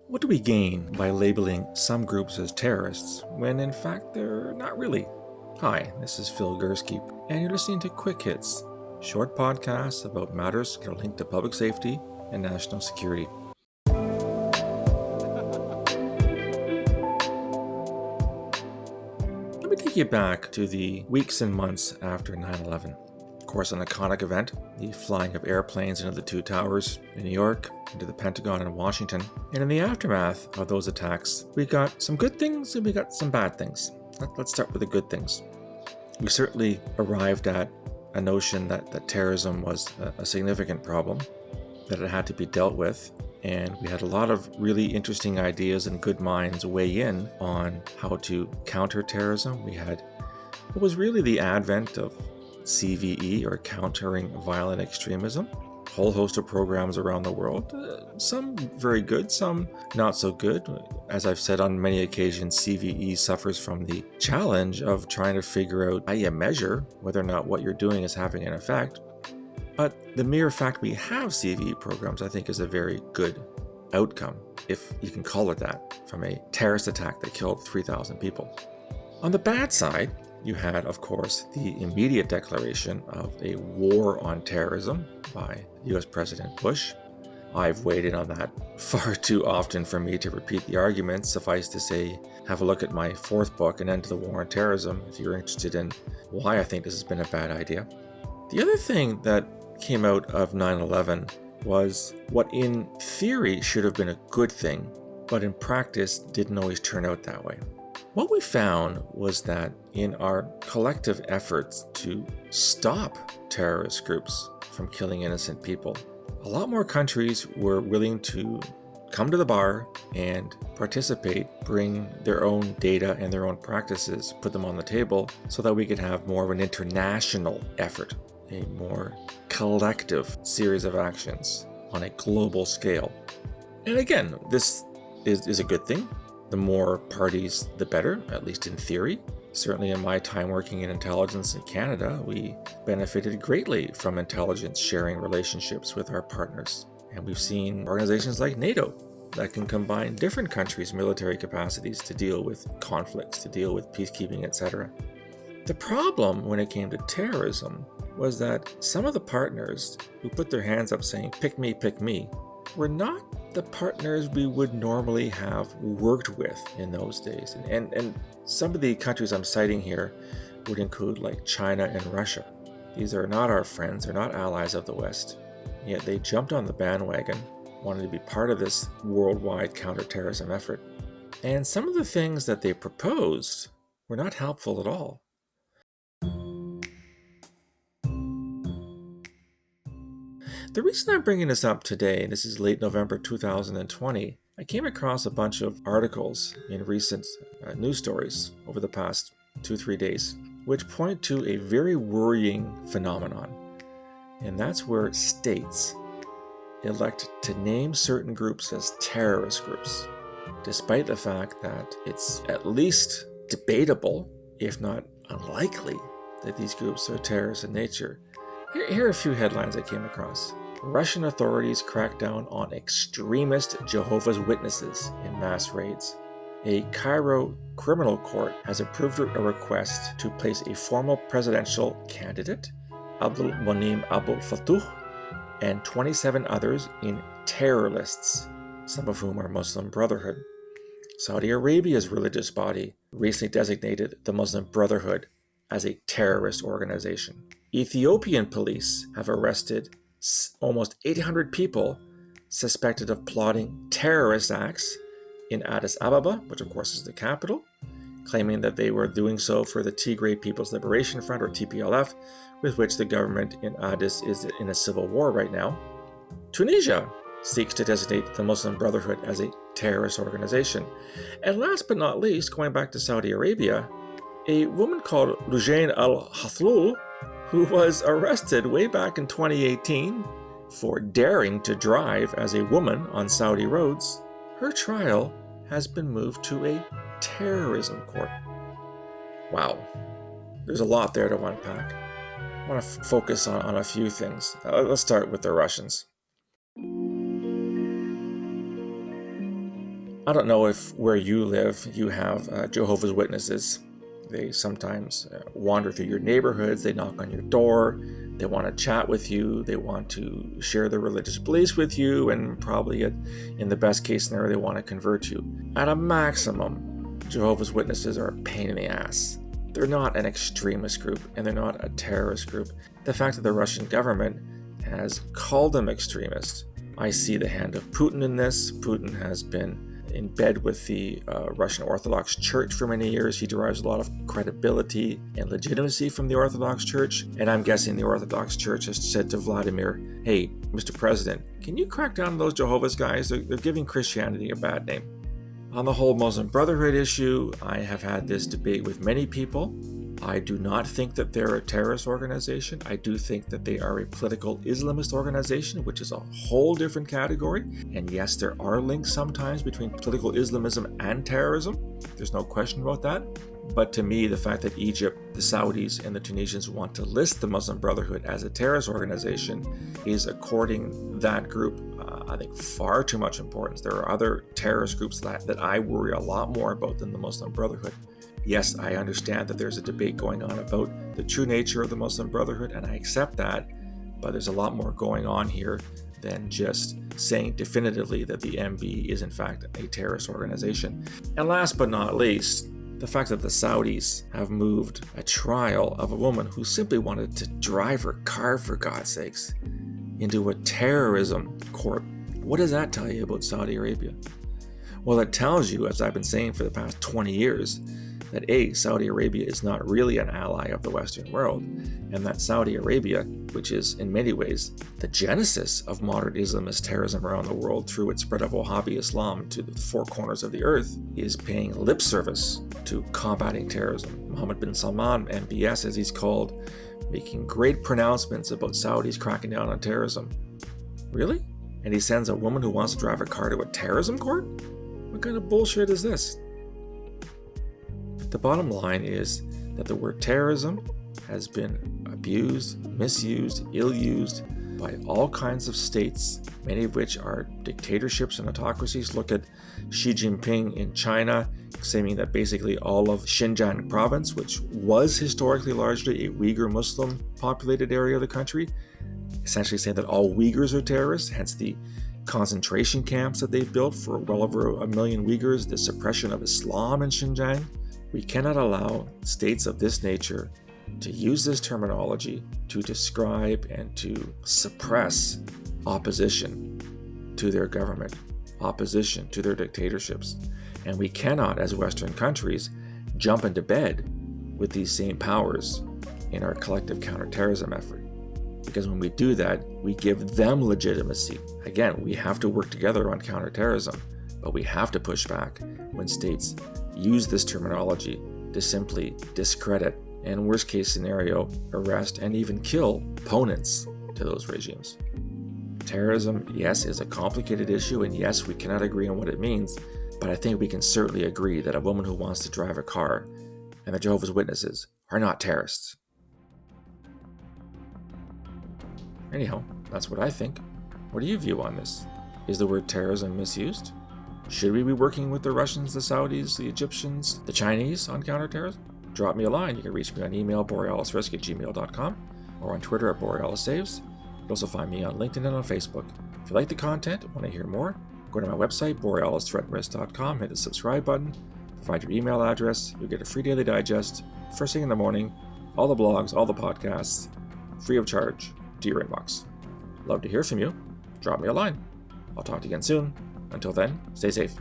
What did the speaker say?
What do we gain by labeling some groups as terrorists when in fact they're not really? Hi, this is Phil Gurski, and you're listening to QuickHits, short podcasts about matters that are linked to public safety and national security. Let me take you back to the weeks and months after 9/11. Of course, an iconic event, the flying of airplanes into the two towers in New York, into the Pentagon in Washington. And in the aftermath of those attacks, we got some good things and we got some bad things. Let's start with the good things. We certainly arrived at a notion that terrorism was a significant problem, that it had to be dealt with, and we had a lot of really interesting ideas and good minds weigh in on how to counter terrorism. We had what was really the advent of CVE, or countering violent extremism, a whole host of programs around the world, some very good, some not so good. As I've said on many occasions, CVE suffers from the challenge of trying to figure out how you measure whether or not what you're doing is having an effect. But the mere fact we have CVE programs, I think, is a very good outcome, if you can call it that, from a terrorist attack that killed 3,000 people. On the bad side, you had, of course, the immediate declaration of a war on terrorism by US President Bush. I've weighed in on that far too often for me to repeat the arguments. Suffice to say, have a look at my fourth book, An End to the War on Terrorism, if you're interested in why I think this has been a bad idea. The other thing that came out of 9/11 was what in theory should have been a good thing, but in practice didn't always turn out that way. What we found was that in our collective efforts to stop terrorist groups from killing innocent people, a lot more countries were willing to come to the bar and participate, bring their own data and their own practices, put them on the table so that we could have more of an international effort, a more collective series of actions on a global scale. And again, this is a good thing. The more parties, the better, at least in theory. Certainly in my time working in intelligence in Canada, we benefited greatly from intelligence sharing relationships with our partners. And we've seen organizations like NATO that can combine different countries' military capacities to deal with conflicts, to deal with peacekeeping, etc. The problem when it came to terrorism was that some of the partners who put their hands up saying, pick me, were not the partners we would normally have worked with in those days. And some of the countries I'm citing here would include like China and Russia. These are not our friends, they're not allies of the West. Yet they jumped on the bandwagon, wanted to be part of this worldwide counterterrorism effort. And some of the things that they proposed were not helpful at all. The reason I'm bringing this up today, this is late November 2020, I came across a bunch of articles in recent news stories over the past 2-3 days, which point to a very worrying phenomenon. And that's where states elect to name certain groups as terrorist groups, despite the fact that it's at least debatable, if not unlikely, that these groups are terrorist in nature. Here are a few headlines I came across. Russian authorities crack down on extremist Jehovah's Witnesses in mass raids. A Cairo criminal court has approved a request to place a former presidential candidate, Abdul Monim al-Hathloul, and 27 others in terror lists, some of whom are Muslim Brotherhood. Saudi Arabia's religious body recently designated the Muslim Brotherhood as a terrorist organization. Ethiopian police have arrested almost 800 people suspected of plotting terrorist acts in Addis Ababa, which of course is the capital, claiming that they were doing so for the Tigray People's Liberation Front, or TPLF, with which the government in Addis is in a civil war right now. Tunisia seeks to designate the Muslim Brotherhood as a terrorist organization. And last but not least, going back to Saudi Arabia, a woman called Loujain al-Hathloul, who was arrested way back in 2018 for daring to drive as a woman on Saudi roads, her trial has been moved to a terrorism court. Wow, there's a lot there to unpack. I want to focus on a few things. Let's start with the Russians. I don't know if where you live you have Jehovah's Witnesses. They sometimes wander through your neighborhoods, they knock on your door, they want to chat with you, they want to share their religious beliefs with you, and probably in the best case scenario, they want to convert you. At a maximum, Jehovah's Witnesses are a pain in the ass. They're not an extremist group, and they're not a terrorist group. The fact that the Russian government has called them extremists, I see the hand of Putin in this. Putin has been in bed with the Russian Orthodox Church for many years. He derives a lot of credibility and legitimacy from the Orthodox Church. And I'm guessing the Orthodox Church has said to Vladimir, hey, Mr. President, can you crack down on those Jehovah's guys? They're giving Christianity a bad name. On the whole Muslim Brotherhood issue, I have had this debate with many people. I do not think that they're a terrorist organization. I do think that they are a political Islamist organization, which is a whole different category. And yes, there are links sometimes between political Islamism and terrorism. There's no question about that. But to me, the fact that Egypt, the Saudis, and the Tunisians want to list the Muslim Brotherhood as a terrorist organization is according that group, I think, far too much importance. There are other terrorist groups that I worry a lot more about than the Muslim Brotherhood. Yes, I understand that there's a debate going on about the true nature of the Muslim Brotherhood, and I accept that, but there's a lot more going on here than just saying definitively that the MB is in fact a terrorist organization. And last but not least, the fact that the Saudis have moved a trial of a woman who simply wanted to drive her car, for God's sakes, into a terrorism court. What does that tell you about Saudi Arabia? Well, it tells you, as I've been saying for the past 20 years, that A, Saudi Arabia is not really an ally of the Western world, and that Saudi Arabia, which is in many ways the genesis of modern Islamist terrorism around the world through its spread of Wahhabi Islam to the four corners of the earth, is paying lip service to combating terrorism. Mohammed bin Salman, MBS as he's called, making great pronouncements about Saudis cracking down on terrorism. Really? And he sends a woman who wants to drive a car to a terrorism court? What kind of bullshit is this? The bottom line is that the word terrorism has been abused, misused, ill-used by all kinds of states, many of which are dictatorships and autocracies. Look at Xi Jinping in China, saying that basically all of Xinjiang province, which was historically largely a Uyghur Muslim populated area of the country, essentially saying that all Uyghurs are terrorists, hence the concentration camps that they've built for well over 1 million Uyghurs, the suppression of Islam in Xinjiang. We cannot allow states of this nature to use this terminology to describe and to suppress opposition to their government, opposition to their dictatorships. And we cannot, as Western countries, jump into bed with these same powers in our collective counterterrorism effort. Because when we do that, we give them legitimacy. Again, we have to work together on counterterrorism, but we have to push back when states use this terminology to simply discredit and, worst case scenario, arrest and even kill opponents to those regimes. Terrorism, yes, is a complicated issue, and yes, we cannot agree on what it means, but I think we can certainly agree that a woman who wants to drive a car and the Jehovah's Witnesses are not terrorists. Anyhow, that's what I think. What do you view on this? Is the word terrorism misused? Should we be working with the Russians, the Saudis, the Egyptians, the Chinese on counterterrorism? Drop me a line. You can reach me on email, borealisrisk@gmail.com, or on Twitter at borealissaves. You can also find me on LinkedIn and on Facebook. If you like the content and want to hear more, go to my website, borealisthreatrisk.com, hit the subscribe button, provide your email address. You'll get a free daily digest, first thing in the morning, all the blogs, all the podcasts, free of charge, to your inbox. Love to hear from you. Drop me a line. I'll talk to you again soon. Until then, stay safe.